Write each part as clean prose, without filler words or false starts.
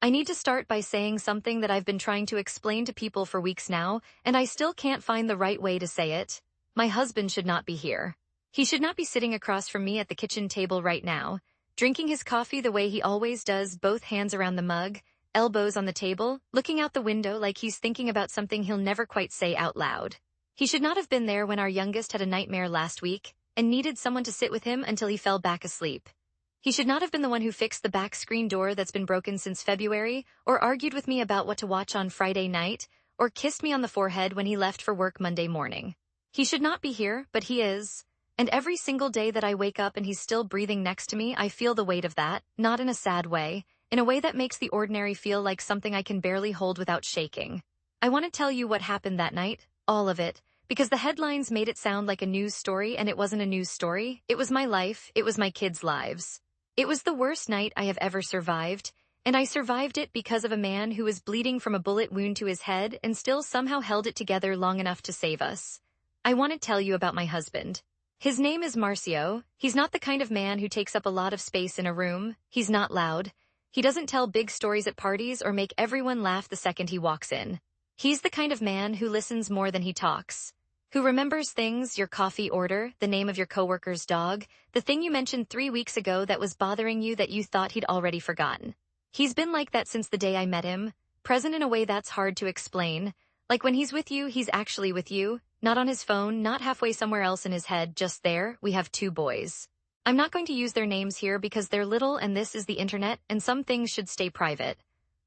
I need to start by saying something that I've been trying to explain to people for weeks now, and I still can't find the right way to say it. My husband should not be here. He should not be sitting across from me at the kitchen table right now, drinking his coffee the way he always does, both hands around the mug, elbows on the table, looking out the window like he's thinking about something he'll never quite say out loud. He should not have been there when our youngest had a nightmare last week and needed someone to sit with him until he fell back asleep. He should not have been the one who fixed the back screen door that's been broken since February, or argued with me about what to watch on Friday night, or kissed me on the forehead when he left for work Monday morning. He should not be here, but he is. And every single day that I wake up and he's still breathing next to me, I feel the weight of that, not in a sad way, in a way that makes the ordinary feel like something I can barely hold without shaking. I want to tell you what happened that night, all of it, because the headlines made it sound like a news story, and it wasn't a news story. It was my life, it was my kids' lives. It was the worst night I have ever survived, and I survived it because of a man who was bleeding from a bullet wound to his head and still somehow held it together long enough to save us. I want to tell you about my husband. His name is Marcio. He's not the kind of man who takes up a lot of space in a room. He's not loud. He doesn't tell big stories at parties or make everyone laugh the second he walks in. He's the kind of man who listens more than he talks. Who remembers things, your coffee order, the name of your coworker's dog, the thing you mentioned 3 weeks ago that was bothering you that you thought he'd already forgotten. He's been like that since the day I met him, present in a way that's hard to explain. Like when he's with you, he's actually with you, not on his phone, not halfway somewhere else in his head, just there. We have 2 boys. I'm not going to use their names here because they're little and this is the internet and some things should stay private.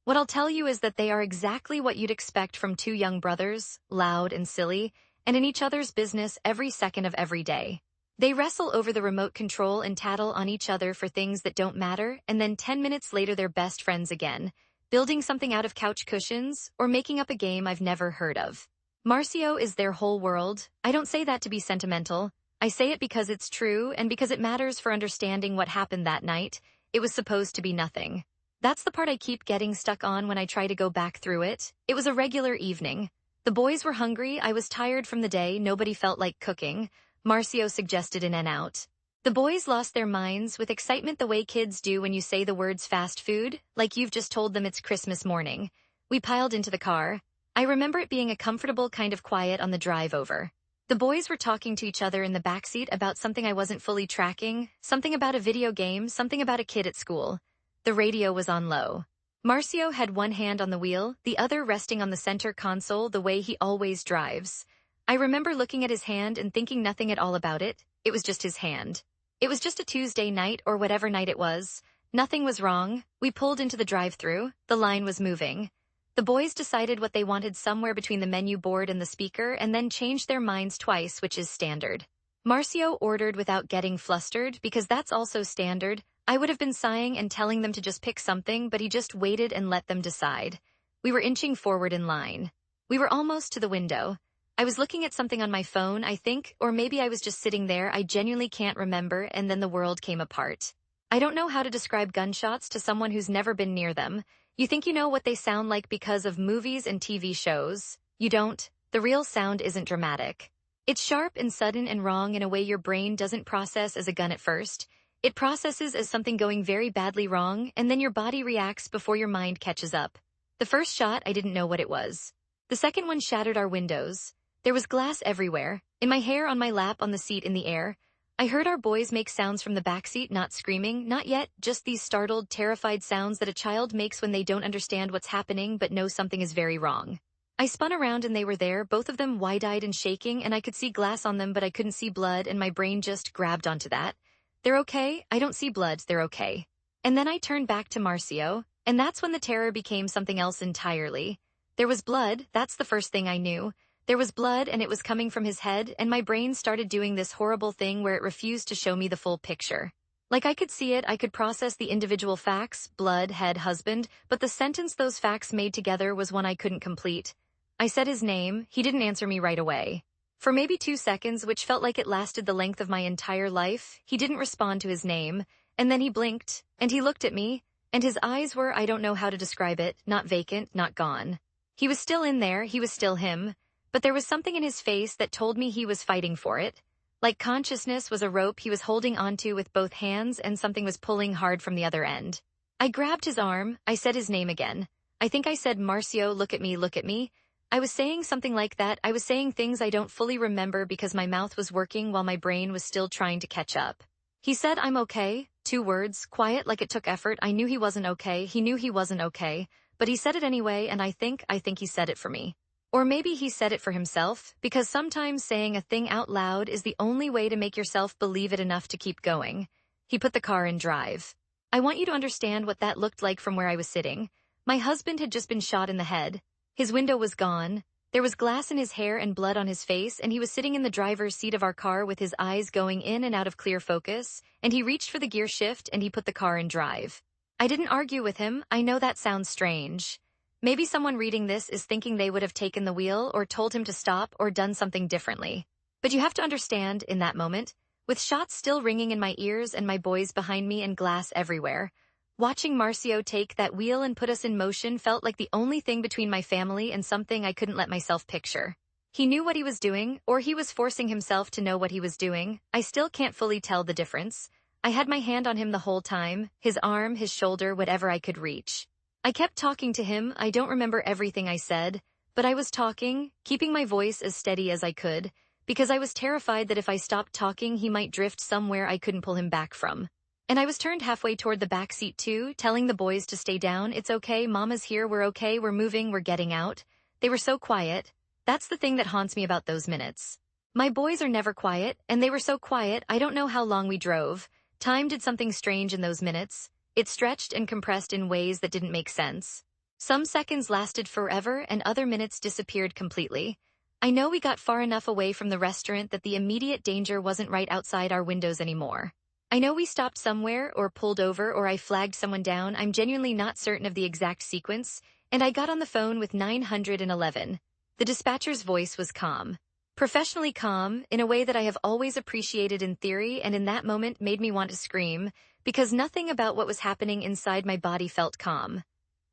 What I'll tell you is that they are exactly what you'd expect from 2 young brothers, loud and silly, and in each other's business every second of every day. They wrestle over the remote control and tattle on each other for things that don't matter, and then 10 minutes later they're best friends again, building something out of couch cushions or making up a game I've never heard of. Marcio is their whole world. I don't say that to be sentimental. I say it because it's true and because it matters for understanding what happened that night. It was supposed to be nothing. That's the part I keep getting stuck on when I try to go back through it. It was a regular evening. The boys were hungry, I was tired from the day, nobody felt like cooking. Marcio suggested in and out. The boys lost their minds with excitement the way kids do when you say the words fast food, like you've just told them it's Christmas morning. We piled into the car. I remember it being a comfortable kind of quiet on the drive over. The boys were talking to each other in the backseat about something I wasn't fully tracking, something about a video game, something about a kid at school. The radio was on low. Marcio had one hand on the wheel, the other resting on the center console the way he always drives. I remember looking at his hand and thinking nothing at all about it. It was just his hand. It was just a Tuesday night or whatever night it was. Nothing was wrong. We pulled into the drive-thru. The line was moving. The boys decided what they wanted somewhere between the menu board and the speaker and then changed their minds twice, which is standard. Marcio ordered without getting flustered because that's also standard. I would have been sighing and telling them to just pick something, but he just waited and let them decide. We were inching forward in line. We were almost to the window. I was looking at something on my phone, I think, or maybe I was just sitting there. I genuinely can't remember, and then the world came apart. I don't know how to describe gunshots to someone who's never been near them. You think you know what they sound like because of movies and TV shows. You don't. The real sound isn't dramatic. It's sharp and sudden and wrong in a way your brain doesn't process as a gun at first. It processes as something going very badly wrong, and then your body reacts before your mind catches up. The first shot, I didn't know what it was. The second one shattered our windows. There was glass everywhere, in my hair, on my lap, on the seat, in the air. I heard our boys make sounds from the backseat, not screaming, not yet, just these startled, terrified sounds that a child makes when they don't understand what's happening but know something is very wrong. I spun around and they were there, both of them wide-eyed and shaking, and I could see glass on them but I couldn't see blood, and my brain just grabbed onto that. They're okay, I don't see blood, they're okay. And then I turned back to Marcio, and that's when the terror became something else entirely. There was blood, that's the first thing I knew. There was blood and it was coming from his head, and my brain started doing this horrible thing where it refused to show me the full picture. Like I could see it, I could process the individual facts, blood, head, husband, but the sentence those facts made together was one I couldn't complete. I said his name, he didn't answer me right away. For maybe 2 seconds, which felt like it lasted the length of my entire life, he didn't respond to his name, and then he blinked, and he looked at me, and his eyes were, I don't know how to describe it, not vacant, not gone. He was still in there, he was still him, but there was something in his face that told me he was fighting for it. Like consciousness was a rope he was holding onto with both hands and something was pulling hard from the other end. I grabbed his arm, I said his name again. I think I said, Marcio, look at me, look at me. I was saying something like that. I was saying things I don't fully remember because my mouth was working while my brain was still trying to catch up. He said, I'm okay. 2 words, quiet like it took effort. I knew he wasn't okay. He knew he wasn't okay. But he said it anyway, and I think he said it for me. Or maybe he said it for himself, because sometimes saying a thing out loud is the only way to make yourself believe it enough to keep going. He put the car in drive. I want you to understand what that looked like from where I was sitting. My husband had just been shot in the head. His window was gone. There was glass in his hair and blood on his face, and he was sitting in the driver's seat of our car with his eyes going in and out of clear focus, and he reached for the gear shift and he put the car in drive. I didn't argue with him. I know that sounds strange. Maybe someone reading this is thinking they would have taken the wheel or told him to stop or done something differently. But you have to understand, in that moment, with shots still ringing in my ears and my boys behind me and glass everywhere, watching Marcio take that wheel and put us in motion felt like the only thing between my family and something I couldn't let myself picture. He knew what he was doing, or he was forcing himself to know what he was doing. I still can't fully tell the difference. I had my hand on him the whole time, his arm, his shoulder, whatever I could reach. I kept talking to him. I don't remember everything I said, but I was talking, keeping my voice as steady as I could, because I was terrified that if I stopped talking he might drift somewhere I couldn't pull him back from. And I was turned halfway toward the back seat too, telling the boys to stay down. It's okay, Mama's here, we're okay, we're moving, we're getting out. They were so quiet. That's the thing that haunts me about those minutes. My boys are never quiet, and they were so quiet. I don't know how long we drove. Time did something strange in those minutes. It stretched and compressed in ways that didn't make sense. Some seconds lasted forever and other minutes disappeared completely. I know we got far enough away from the restaurant that the immediate danger wasn't right outside our windows anymore. I know we stopped somewhere or pulled over or I flagged someone down. I'm genuinely not certain of the exact sequence, and I got on the phone with 911. The dispatcher's voice was calm. Professionally calm, in a way that I have always appreciated in theory, and in that moment made me want to scream, because nothing about what was happening inside my body felt calm.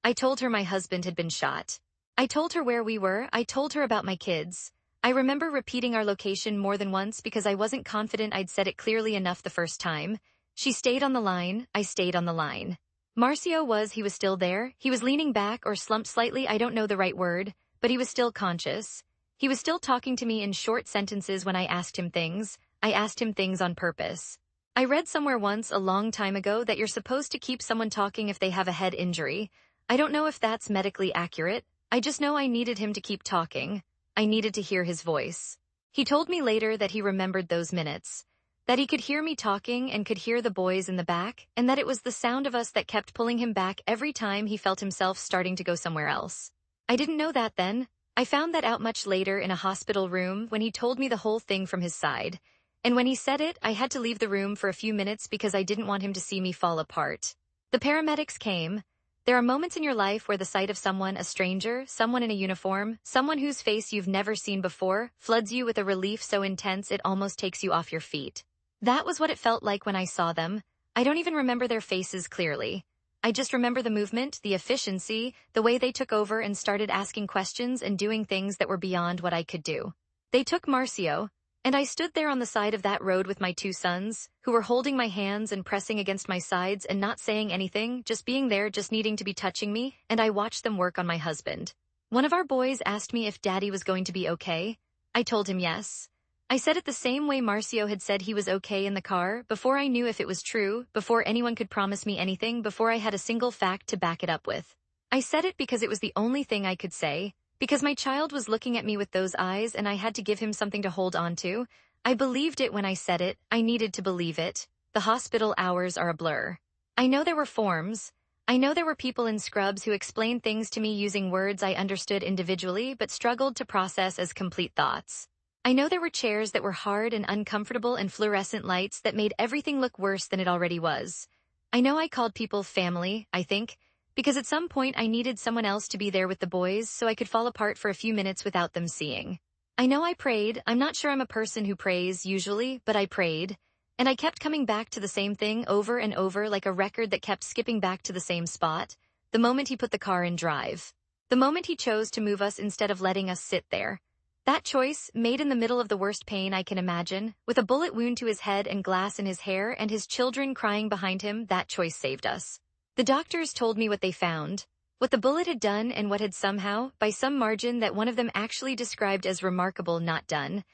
I told her my husband had been shot. I told her where we were. I told her about my kids. I remember repeating our location more than once because I wasn't confident I'd said it clearly enough the first time. She stayed on the line. I stayed on the line. He was still there. He was leaning back or slumped slightly. I don't know the right word, but he was still conscious. He was still talking to me in short sentences when I asked him things. I asked him things on purpose. I read somewhere once a long time ago that you're supposed to keep someone talking if they have a head injury. I don't know if that's medically accurate. I just know I needed him to keep talking. I needed to hear his voice. He told me later that he remembered those minutes, that he could hear me talking and could hear the boys in the back, and that it was the sound of us that kept pulling him back every time he felt himself starting to go somewhere else. I didn't know that then. I found that out much later in a hospital room when he told me the whole thing from his side. And when he said it, I had to leave the room for a few minutes because I didn't want him to see me fall apart. The paramedics came. There are moments in your life where the sight of someone, a stranger, someone in a uniform, someone whose face you've never seen before, floods you with a relief so intense it almost takes you off your feet. That was what it felt like when I saw them. I don't even remember their faces clearly. I just remember the movement, the efficiency, the way they took over and started asking questions and doing things that were beyond what I could do. They took Marcio, and I stood there on the side of that road with my 2 sons, who were holding my hands and pressing against my sides and not saying anything, just being there, just needing to be touching me, and I watched them work on my husband. One of our boys asked me if Daddy was going to be okay. I told him yes. I said it the same way Marcio had said he was okay in the car, before I knew if it was true, before anyone could promise me anything, before I had a single fact to back it up with. I said it because it was the only thing I could say, because my child was looking at me with those eyes and I had to give him something to hold on to. I believed it when I said it. I needed to believe it. The hospital hours are a blur. I know there were forms. I know there were people in scrubs who explained things to me using words I understood individually but struggled to process as complete thoughts. I know there were chairs that were hard and uncomfortable and fluorescent lights that made everything look worse than it already was. I know I called people family, I think, because at some point I needed someone else to be there with the boys so I could fall apart for a few minutes without them seeing. I know I prayed. I'm not sure I'm a person who prays usually, but I prayed. And I kept coming back to the same thing over and over like a record that kept skipping back to the same spot. The moment he put the car in drive. The moment he chose to move us instead of letting us sit there. That choice, made in the middle of the worst pain I can imagine, with a bullet wound to his head and glass in his hair and his children crying behind him, that choice saved us. The doctors told me what they found, what the bullet had done, and what had somehow, by some margin that one of them actually described as remarkable, not done.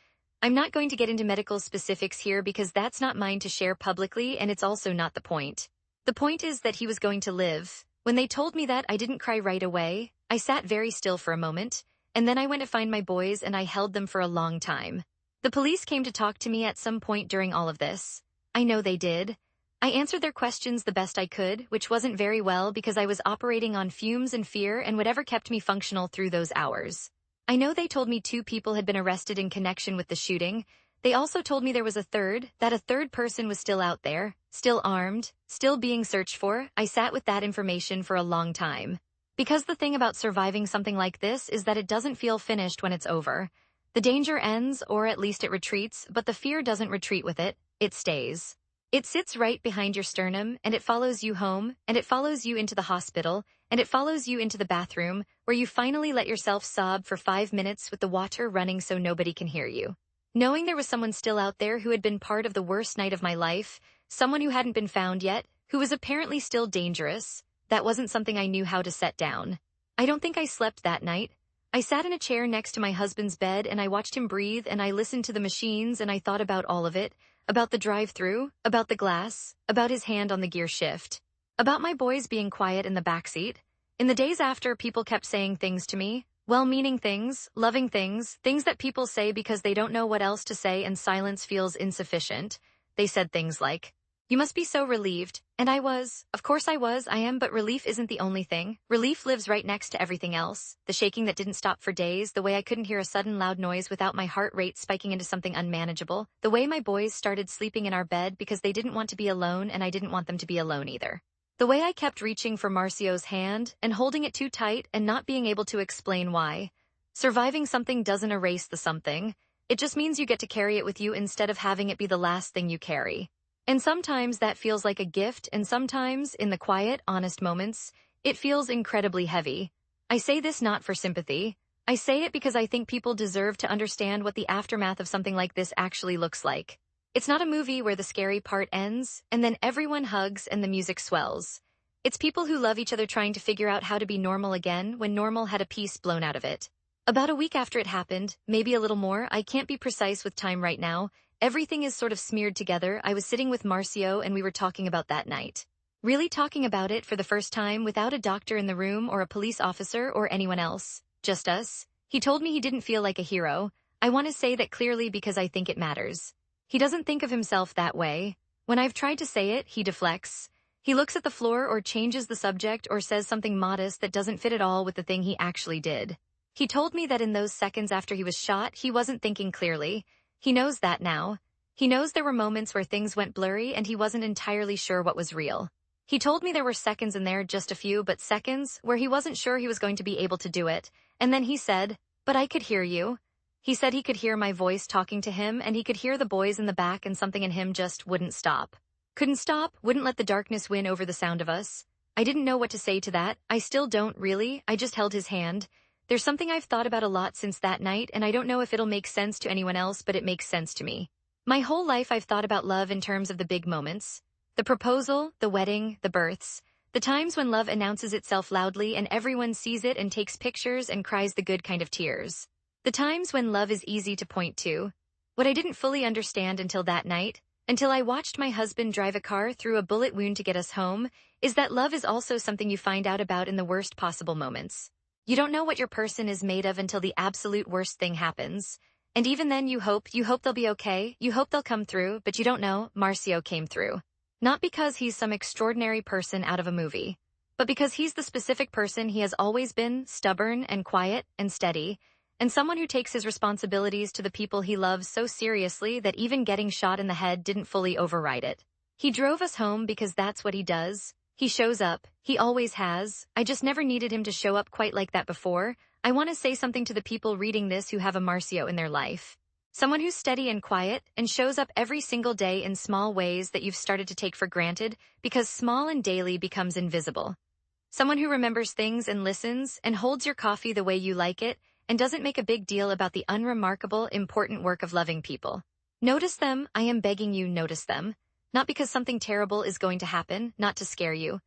I'm not going to get into medical specifics here because that's not mine to share publicly, and it's also not the point. The point is that he was going to live. When they told me that, I didn't cry right away. I sat very still for a moment, and then I went to find my boys and I held them for a long time. The police came to talk to me at some point during all of this. I know they did. I answered their questions the best I could, which wasn't very well because I was operating on fumes and fear and whatever kept me functional through those hours. I know they told me 2 people had been arrested in connection with the shooting. They also told me there was that a third person was still out there, still armed, still being searched for. I sat with that information for a long time. Because the thing about surviving something like this is that it doesn't feel finished when it's over. The danger ends, or at least it retreats, but the fear doesn't retreat with it, it stays. It sits right behind your sternum, and it follows you home, and it follows you into the hospital, and it follows you into the bathroom, where you finally let yourself sob for 5 minutes with the water running so nobody can hear you. Knowing there was someone still out there who had been part of the worst night of my life, someone who hadn't been found yet, who was apparently still dangerous, that wasn't something I knew how to set down. I don't think I slept that night. I sat in a chair next to my husband's bed and I watched him breathe and I listened to the machines and I thought about all of it, about the drive-thru, about the glass, about his hand on the gear shift, about my boys being quiet in the backseat. In the days after, people kept saying things to me, well-meaning things, loving things, things that people say because they don't know what else to say and silence feels insufficient. They said things like, "You must be so relieved." And I was. Of course I was, I am, but relief isn't the only thing. Relief lives right next to everything else. The shaking that didn't stop for days, the way I couldn't hear a sudden loud noise without my heart rate spiking into something unmanageable, the way my boys started sleeping in our bed because they didn't want to be alone and I didn't want them to be alone either. The way I kept reaching for Marcio's hand and holding it too tight and not being able to explain why. Surviving something doesn't erase the something. It just means you get to carry it with you instead of having it be the last thing you carry. And sometimes that feels like a gift, and sometimes, in the quiet, honest moments, it feels incredibly heavy. I say this not for sympathy. I say it because I think people deserve to understand what the aftermath of something like this actually looks like. It's not a movie where the scary part ends, and then everyone hugs and the music swells. It's people who love each other trying to figure out how to be normal again when normal had a piece blown out of it. About a week after it happened, maybe a little more, I can't be precise with time right now, everything is sort of smeared together. I was sitting with Marcio and we were talking about that night. Really talking about it for the first time without a doctor in the room or a police officer or anyone else. Just us. He told me he didn't feel like a hero. I want to say that clearly because I think it matters. He doesn't think of himself that way. When I've tried to say it, he deflects. He looks at the floor or changes the subject or says something modest that doesn't fit at all with the thing he actually did. He told me that in those seconds after he was shot, he wasn't thinking clearly. He knows that now. He knows there were moments where things went blurry and he wasn't entirely sure what was real. He told me there were seconds in there, just a few, but seconds, where he wasn't sure he was going to be able to do it. And then he said, "But I could hear you." He said he could hear my voice talking to him and he could hear the boys in the back and something in him just wouldn't stop. Couldn't stop, wouldn't let the darkness win over the sound of us. I didn't know what to say to that. I still don't really. I just held his hand. There's something I've thought about a lot since that night, and I don't know if it'll make sense to anyone else, but it makes sense to me. My whole life I've thought about love in terms of the big moments. The proposal, the wedding, the births. The times when love announces itself loudly and everyone sees it and takes pictures and cries the good kind of tears. The times when love is easy to point to. What I didn't fully understand until that night, until I watched my husband drive a car through a bullet wound to get us home, is that love is also something you find out about in the worst possible moments. You don't know what your person is made of until the absolute worst thing happens. And even then you hope they'll be okay, you hope they'll come through, but you don't know. Marcio came through. Not because he's some extraordinary person out of a movie, but because he's the specific person he has always been, stubborn and quiet and steady, and someone who takes his responsibilities to the people he loves so seriously that even getting shot in the head didn't fully override it. He drove us home because that's what he does. He shows up. He always has. I just never needed him to show up quite like that before. I want to say something to the people reading this who have a Marcio in their life. Someone who's steady and quiet and shows up every single day in small ways that you've started to take for granted because small and daily becomes invisible. Someone who remembers things and listens and holds your coffee the way you like it and doesn't make a big deal about the unremarkable, important work of loving people. Notice them. I am begging you, notice them. Not because something terrible is going to happen, not to scare you,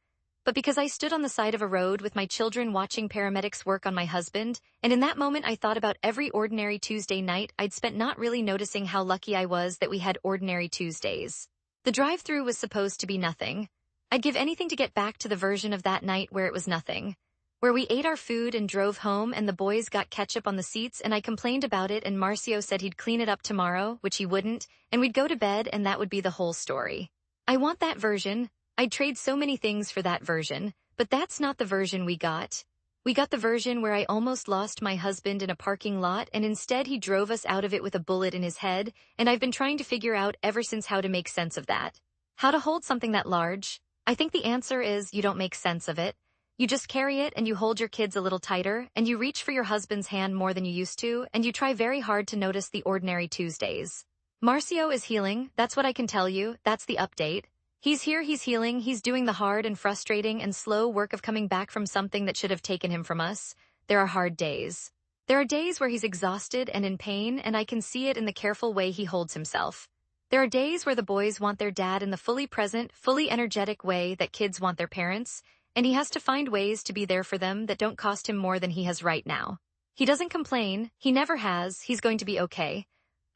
but because I stood on the side of a road with my children watching paramedics work on my husband, and in that moment I thought about every ordinary Tuesday night I'd spent not really noticing how lucky I was that we had ordinary Tuesdays. The drive-thru was supposed to be nothing. I'd give anything to get back to the version of that night where it was nothing. Where we ate our food and drove home and the boys got ketchup on the seats and I complained about it and Marcio said he'd clean it up tomorrow, which he wouldn't, and we'd go to bed and that would be the whole story. I want that version. I'd trade so many things for that version, but that's not the version we got. We got the version where I almost lost my husband in a parking lot and instead he drove us out of it with a bullet in his head, and I've been trying to figure out ever since how to make sense of that. How to hold something that large? I think the answer is you don't make sense of it. You just carry it and you hold your kids a little tighter and you reach for your husband's hand more than you used to and you try very hard to notice the ordinary Tuesdays. Marcio is healing, that's what I can tell you, that's the update. He's here, he's healing, he's doing the hard and frustrating and slow work of coming back from something that should have taken him from us. There are hard days. There are days where he's exhausted and in pain and I can see it in the careful way he holds himself. There are days where the boys want their dad in the fully present, fully energetic way that kids want their parents, and he has to find ways to be there for them that don't cost him more than he has right now. He doesn't complain, he never has, he's going to be okay.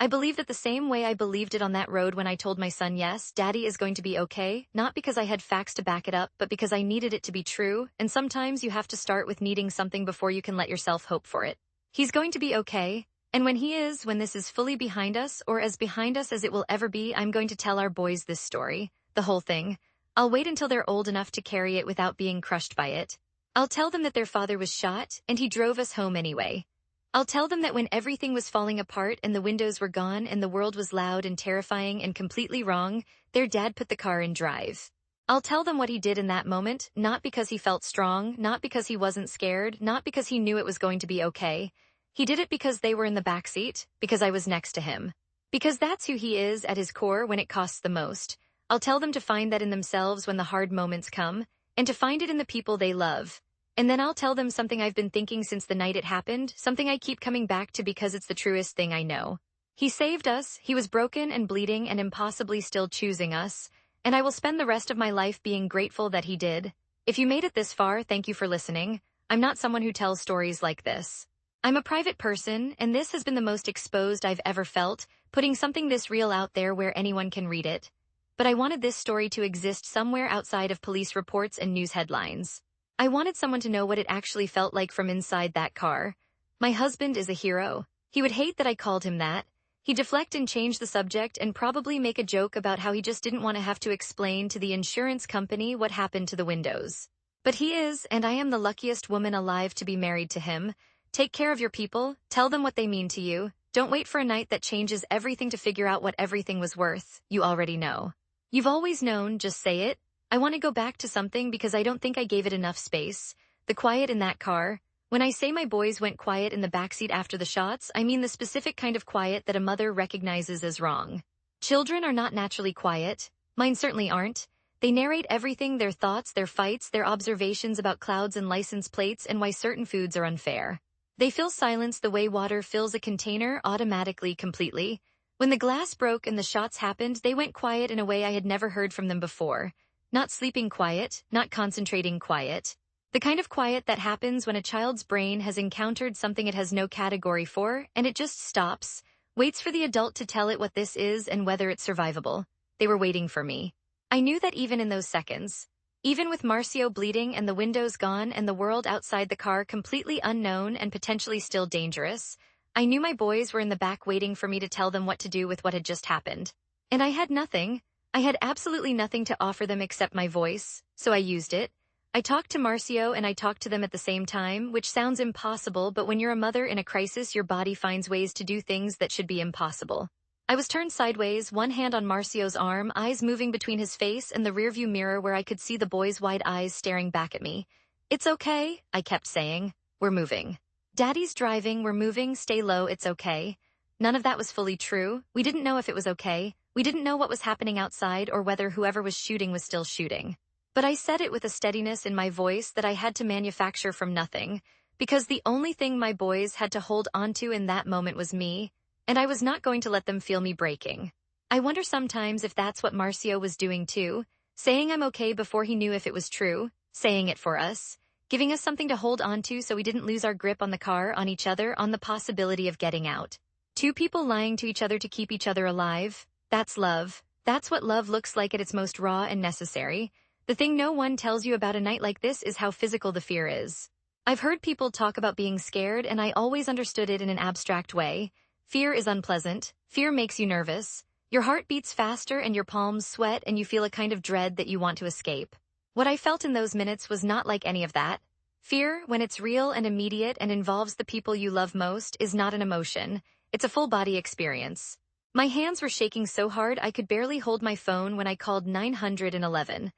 I believe that the same way I believed it on that road when I told my son yes, Daddy is going to be okay, not because I had facts to back it up, but because I needed it to be true, and sometimes you have to start with needing something before you can let yourself hope for it. He's going to be okay, and when he is, when this is fully behind us, or as behind us as it will ever be, I'm going to tell our boys this story, the whole thing. I'll wait until they're old enough to carry it without being crushed by it. I'll tell them that their father was shot, and he drove us home anyway. I'll tell them that when everything was falling apart and the windows were gone and the world was loud and terrifying and completely wrong, their dad put the car in drive. I'll tell them what he did in that moment, not because he felt strong, not because he wasn't scared, not because he knew it was going to be okay. He did it because they were in the backseat, because I was next to him. Because that's who he is at his core when it costs the most. I'll tell them to find that in themselves when the hard moments come, and to find it in the people they love. And then I'll tell them something I've been thinking since the night it happened, something I keep coming back to because it's the truest thing I know. He saved us, he was broken and bleeding and impossibly still choosing us, and I will spend the rest of my life being grateful that he did. If you made it this far, thank you for listening. I'm not someone who tells stories like this. I'm a private person, and this has been the most exposed I've ever felt, putting something this real out there where anyone can read it. But I wanted this story to exist somewhere outside of police reports and news headlines. I wanted someone to know what it actually felt like from inside that car. My husband is a hero. He would hate that I called him that. He'd deflect and change the subject and probably make a joke about how he just didn't want to have to explain to the insurance company what happened to the windows. But he is, and I am the luckiest woman alive to be married to him. Take care of your people, tell them what they mean to you. Don't wait for a night that changes everything to figure out what everything was worth. You already know. You've always known, just say it. I want to go back to something because I don't think I gave it enough space. The quiet in that car. When I say my boys went quiet in the backseat after the shots, I mean the specific kind of quiet that a mother recognizes as wrong. Children are not naturally quiet. Mine certainly aren't. They narrate everything, their thoughts, their fights, their observations about clouds and license plates and why certain foods are unfair. They fill silence the way water fills a container automatically, completely. When the glass broke and the shots happened, they went quiet in a way I had never heard from them before. Not sleeping quiet, not concentrating quiet. The kind of quiet that happens when a child's brain has encountered something it has no category for, and it just stops, waits for the adult to tell it what this is and whether it's survivable. They were waiting for me. I knew that even in those seconds. Even with Marcio bleeding and the windows gone and the world outside the car completely unknown and potentially still dangerous, I knew my boys were in the back waiting for me to tell them what to do with what had just happened. And I had nothing. I had absolutely nothing to offer them except my voice, so I used it. I talked to Marcio and I talked to them at the same time, which sounds impossible, but when you're a mother in a crisis, your body finds ways to do things that should be impossible. I was turned sideways, one hand on Marcio's arm, eyes moving between his face and the rearview mirror where I could see the boy's wide eyes staring back at me. It's okay, I kept saying. We're moving. Daddy's driving, we're moving, stay low, it's okay. None of that was fully true. We didn't know if it was okay. We didn't know what was happening outside or whether whoever was shooting was still shooting. But I said it with a steadiness in my voice that I had to manufacture from nothing, because the only thing my boys had to hold onto in that moment was me, and I was not going to let them feel me breaking. I wonder sometimes if that's what Marcio was doing too, saying I'm okay before he knew if it was true. saying it for us, giving us something to hold on to so we didn't lose our grip on the car, on each other, on the possibility of getting out. Two people lying to each other to keep each other alive. That's love. That's what love looks like at its most raw and necessary. The thing no one tells you about a night like this is how physical the fear is. I've heard people talk about being scared, and I always understood it in an abstract way. Fear is unpleasant. Fear makes you nervous. Your heart beats faster and your palms sweat and you feel a kind of dread that you want to escape. What I felt in those minutes was not like any of that. Fear, when it's real and immediate and involves the people you love most, is not an emotion. It's a full-body experience. My hands were shaking so hard I could barely hold my phone when I called 911.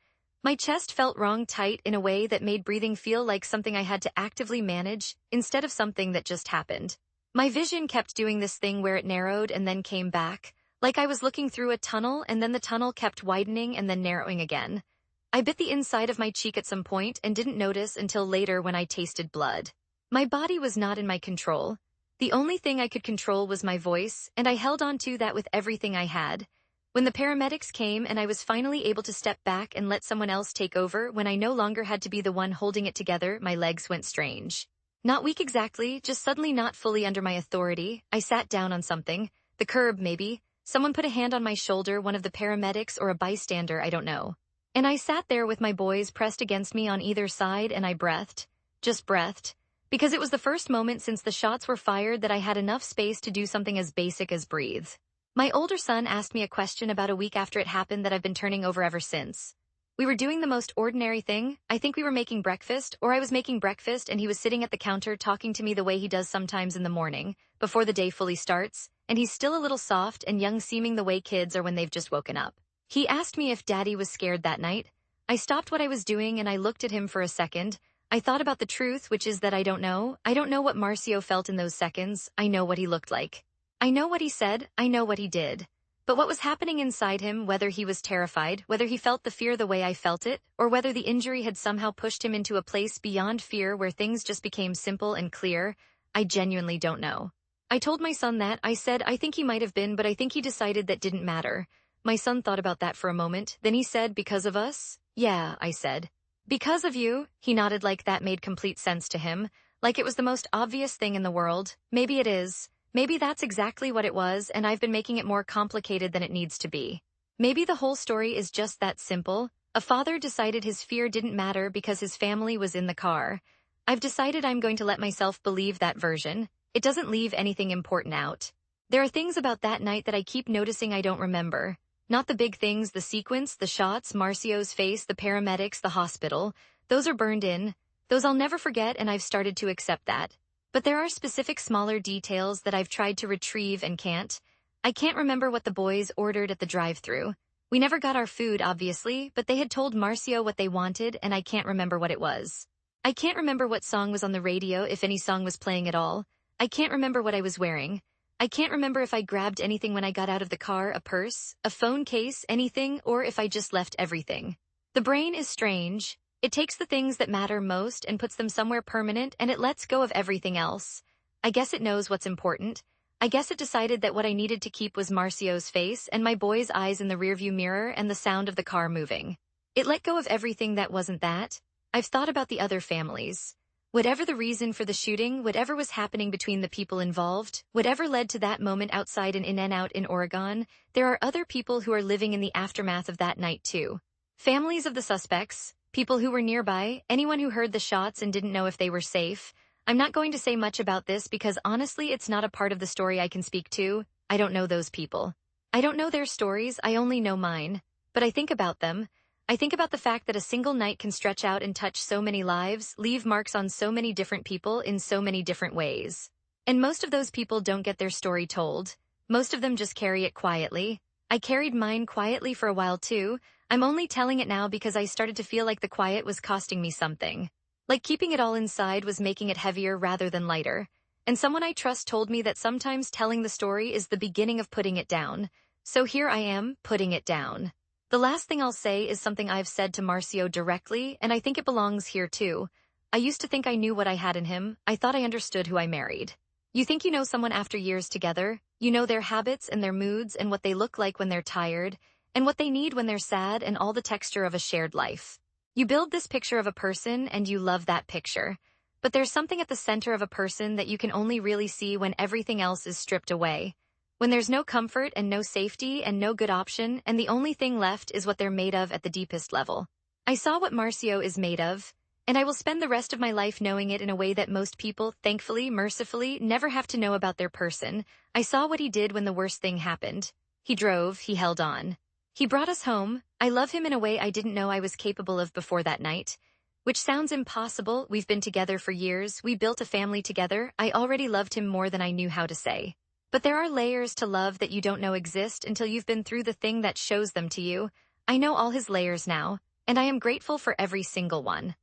My chest felt wrong tight in a way that made breathing feel like something I had to actively manage instead of something that just happened. My vision kept doing this thing where it narrowed and then came back, like I was looking through a tunnel and then the tunnel kept widening and then narrowing again. I bit the inside of my cheek at some point and didn't notice until later when I tasted blood. My body was not in my control. The only thing I could control was my voice, and I held on to that with everything I had. When the paramedics came and I was finally able to step back and let someone else take over, when I no longer had to be the one holding it together, my legs went strange. Not weak exactly, just suddenly not fully under my authority. I sat down on something. The curb, maybe. Someone put a hand on my shoulder, one of the paramedics or a bystander, I don't know. And I sat there with my boys pressed against me on either side and I breathed. Just breathed. Because it was the first moment since the shots were fired that I had enough space to do something as basic as breathe. My older son asked me a question about a week after it happened that I've been turning over ever since. We were doing the most ordinary thing. I think we were making breakfast, or I was making breakfast and he was sitting at the counter talking to me the way he does sometimes in the morning, before the day fully starts, and he's still a little soft and young seeming the way kids are when they've just woken up. He asked me if Daddy was scared that night. I stopped what I was doing and I looked at him for a second. I thought about the truth, which is that I don't know. I don't know what Marcio felt in those seconds. I know what he looked like. I know what he said, I know what he did. But what was happening inside him, whether he was terrified, whether he felt the fear the way I felt it, or whether the injury had somehow pushed him into a place beyond fear where things just became simple and clear, I genuinely don't know. I told my son that. I said I think he might have been, but I think he decided that didn't matter. My son thought about that for a moment, then he said, because of us? Yeah, I said. Because of you? He nodded like that made complete sense to him, like it was the most obvious thing in the world. Maybe it is. Maybe that's exactly what it was, and I've been making it more complicated than it needs to be. Maybe the whole story is just that simple. A father decided his fear didn't matter because his family was in the car. I've decided I'm going to let myself believe that version. It doesn't leave anything important out. There are things about that night that I keep noticing I don't remember. Not the big things, the sequence, the shots, Marcio's face, the paramedics, the hospital. Those are burned in. Those I'll never forget, and I've started to accept that. But there are specific smaller details that I've tried to retrieve and can't. I can't remember what the boys ordered at the drive-thru. We never got our food, obviously, but they had told Marcio what they wanted, and I can't remember what it was. I can't remember what song was on the radio, if any song was playing at all. I can't remember what I was wearing. I can't remember if I grabbed anything when I got out of the car, a purse, a phone case, anything, or if I just left everything. The brain is strange. It takes the things that matter most and puts them somewhere permanent, and it lets go of everything else. I guess it knows what's important. I guess it decided that what I needed to keep was Marcio's face and my boy's eyes in the rearview mirror and the sound of the car moving. It let go of everything that wasn't that. I've thought about the other families. Whatever the reason for the shooting, whatever was happening between the people involved, whatever led to that moment outside an In-N-Out in Oregon, there are other people who are living in the aftermath of that night too. Families of the suspects, people who were nearby, anyone who heard the shots and didn't know if they were safe. I'm not going to say much about this because honestly it's not a part of the story I can speak to. I don't know those people. I don't know their stories, I only know mine. But I think about them. I think about the fact that a single night can stretch out and touch so many lives, leave marks on so many different people in so many different ways. And most of those people don't get their story told. Most of them just carry it quietly. I carried mine quietly for a while too. I'm only telling it now because I started to feel like the quiet was costing me something. Like keeping it all inside was making it heavier rather than lighter. And someone I trust told me that sometimes telling the story is the beginning of putting it down. So here I am, putting it down. The last thing I'll say is something I've said to Marcio directly, and I think it belongs here too. I used to think I knew what I had in him. I thought I understood who I married. You think you know someone after years together? You know their habits and their moods and what they look like when they're tired, and what they need when they're sad and all the texture of a shared life. You build this picture of a person and you love that picture. But there's something at the center of a person that you can only really see when everything else is stripped away. When there's no comfort and no safety and no good option, and the only thing left is what they're made of at the deepest level. I saw what Marcio is made of, and I will spend the rest of my life knowing it in a way that most people, thankfully, mercifully, never have to know about their person. I saw what he did when the worst thing happened. He drove, he held on. He brought us home. I love him in a way I didn't know I was capable of before that night. Which sounds impossible. We've been together for years. We built a family together. I already loved him more than I knew how to say. But there are layers to love that you don't know exist until you've been through the thing that shows them to you. I know all his layers now, and I am grateful for every single one.